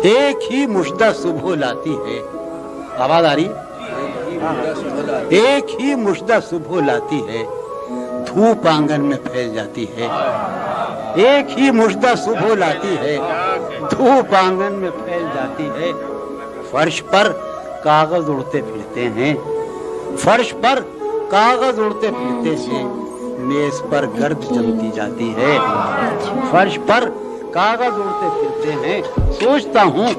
ایک ہی مژدہ صبح لاتی ہے. آواز آ رہی؟ ایک ہی مژدہ صبح لاتی ہے، دھوپ آنگن میں پھیل جاتی ہے. ایک ہی مژدہ صبح لاتی ہے، دھوپ آنگن میں پھیل جاتی ہے. فرش پر کاغذ اڑتے پھرتے ہیں، فرش پر کاغذ اڑتے پھرتے ہیں، میز پر گرد جمتی جاتی ہے. فرش پر کاغذ اڑتے پھرتے ہیں. سوچتا ہوں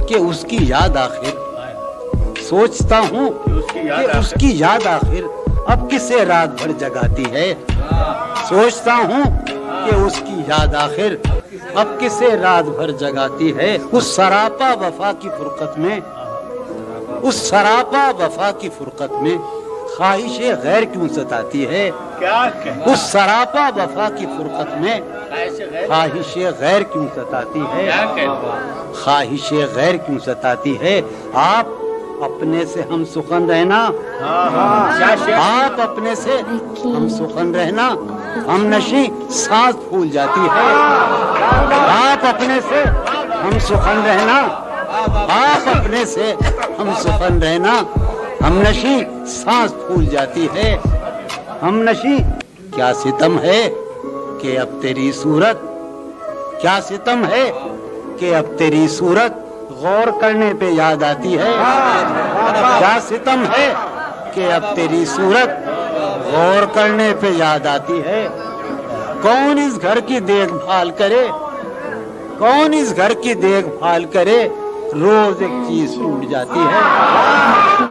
کہ اس کی یاد آخر، سوچتا ہوں کہ اس کی یاد آخر اب کسے رات بھر جگاتی ہے. سوچتا ہوں کہ اس کی یاد آخر اب کسے رات بھر جگاتی ہے. اس سراپا وفا کی فرقت میں، اس سراپا وفا کی فرقت میں خواہش غیر کیوں ستاتی ہے. اس سراپا وفا کی فرقت میں خواہش غیر کیوں ستاتی ہے. خواہش غیر کیوں ستاتی ہے. آپ اپنے سے ہم سخن رہنا، آپ اپنے سے ہم سخن رہنا، ہم نشیں سانس پھول جاتی ہے. آپ اپنے سے ہم سخن رہنا، آپ اپنے سے ہم سخن رہنا، ہم نشیں سانس پھول جاتی ہے. ہم نشیں کیا ستم ہے کہ اب تیری صورت، کیا ستم ہے کہ اب تیری صورت غور کرنے پہ یاد آتی ہے. کیا ستم ہے کہ اب تیری صورت غور کرنے پہ یاد آتی ہے. کون اس گھر کی دیکھ بھال کرے، کون اس گھر کی دیکھ بھال کرے، روز ایک چیز ٹوٹ جاتی ہے.